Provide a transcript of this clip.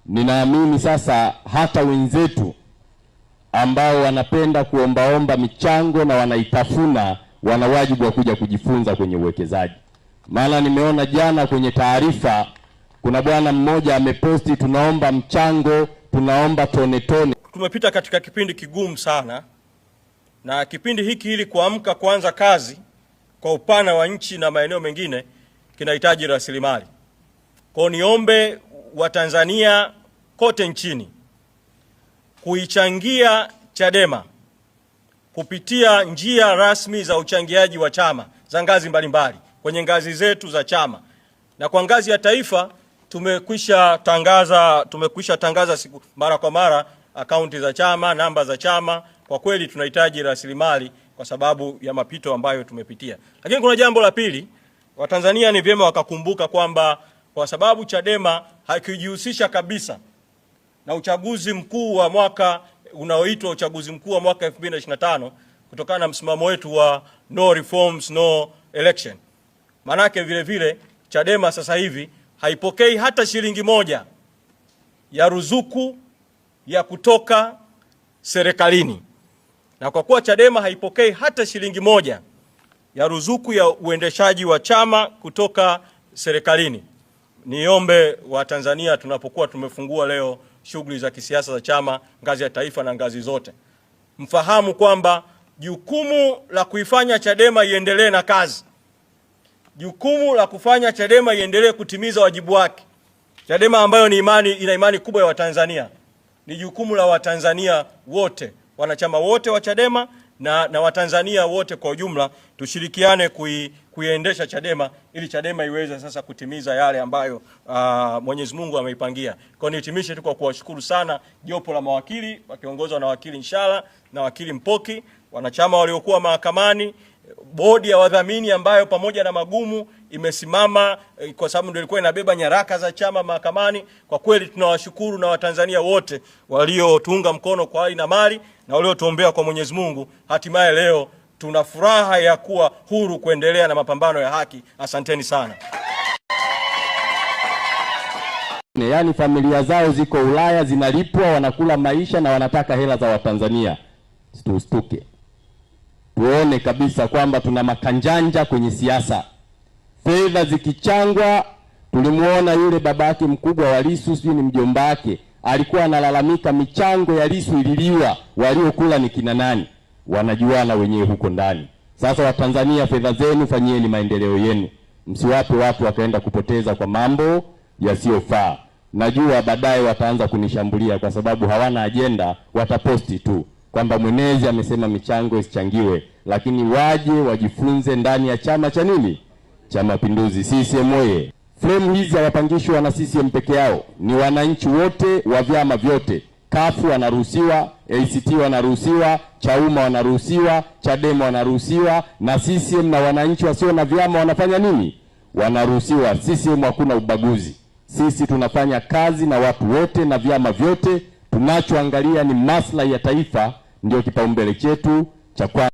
ninaamini sasa hata wenzetu ambao wanapenda kuombaomba michango na wanaitafuna wana wajibu wa kuja kujifunza kwenye uwekezaji. Maana nimeona jana kwenye taarifa kuna bwana mmoja ameposti, tunaomba mchango, tunaomba tone tone. Tumepita katika kipindi kigumu sana, na kipindi hiki ili kuamka kuanza kazi kwa upana wa nchi na maeneo mengine kinahitaji rasilimali. Kwa niombe Watanzania kote nchini kuichangia Chadema kupitia njia rasmi za uchangiaji wa chama za ngazi mbalimbali kwenye ngazi zetu za chama, na kwa ngazi ya taifa tumekwisha tangaza siku mara kwa mara akaunti za chama, namba za chama. Kwa kweli tunahitaji rasilimali kwa sababu ya mapito ambayo tumepitia. Lakini kuna jambo la pili, Watanzania ni vyema wakakumbuka kwamba kwa sababu Chadema haikujihusisha kabisa na uchaguzi mkuu wa mwaka unaoitwa uchaguzi mkuu wa mwaka 2025 kutokana na msimamo wetu wa no reforms no election. Manake vile vile Chadema sasa hivi haipokei hata shilingi moja ya ruzuku ya kutoka serikalini. Na kwa kuwa Chadema haipokei hata shilingi moja ya ruzuku ya uendeshaji wa chama kutoka serikalini, niombe Watanzania tunapokuwa tumefungua leo shughuli za kisiasa za chama ngazi ya taifa na ngazi zote, mfahamu kwamba jukumu la kuifanya Chadema iendelee na kazi, jukumu la kufanya Chadema iendelee kutimiza wajibu wake, Chadema ambayo ina imani kubwa ya Watanzania, ni jukumu la Watanzania wote, wanachama wote wa Chadema na Watanzania wote kwa ujumla. Tushirikiane kuiendesha Chadema ili Chadema iweze sasa kutimiza yale ambayo Mwenyezi Mungu ameipangia. Kwa nihitimishe tu kwa kuwashukuru sana jopo la mawakili wakiongozwa na wakili Inshallah na wakili Mpoki, wanachama waliokuwa mahakamani, bodi ya wadhamini ambayo pamoja na magumu imesimama kwa sababu ndio ilikuwa inabeba nyaraka za chama mahakamani. Kwa kweli tunawashukuru, na Watanzania wote waliotuunga mkono kwa hali na mali na waliotuombea kwa Mwenyezi Mungu. Hatimaye leo tuna furaha ya kuwa huru kuendelea na mapambano ya haki. Asanteni sana. Yaani familia zao ziko Ulaya zinalipwa, wanakula maisha na wanataka hela za Watanzania. Tustuke. Tuone kabisa kwamba tuna makanjanja kwenye siasa. Fedha zikichangwa, tulimuona yule babake mkubwa wa Lissu, sio ni mjomba wake, alikuwa analalamika michango ya Lissu ililiwa, waliokula ni kina nani? Wanajuana wenyewe huko ndani. Sasa Watanzania, fedha zenu fanyieni maendeleo yenu. Msiwape watu wakaenda kupoteza kwa mambo yasiyofaa. Najua baadaye wataanza kunishambulia kwa sababu hawana ajenda, wataposti tu kwamba mwenezi amesema michango isichangiwe, lakini waje wajifunze ndani ya chama cha nini? Cha Mapinduzi. CCM oye! Frame hizi hawapangishwi wana CCM peke yao, ni wananchi wote wa vyama vyote. CUF wanaruhusiwa, ACT wanaruhusiwa, Chauma wanaruhusiwa, Chadema wanaruhusiwa, na CCM na wananchi wasio na vyama wanafanya nini? Wanaruhusiwa. CCM hakuna ubaguzi. Sisi tunafanya kazi na watu wote na vyama vyote. Tunachoangalia ni maslahi ya taifa, ndio kipaumbele chetu cha kwanza.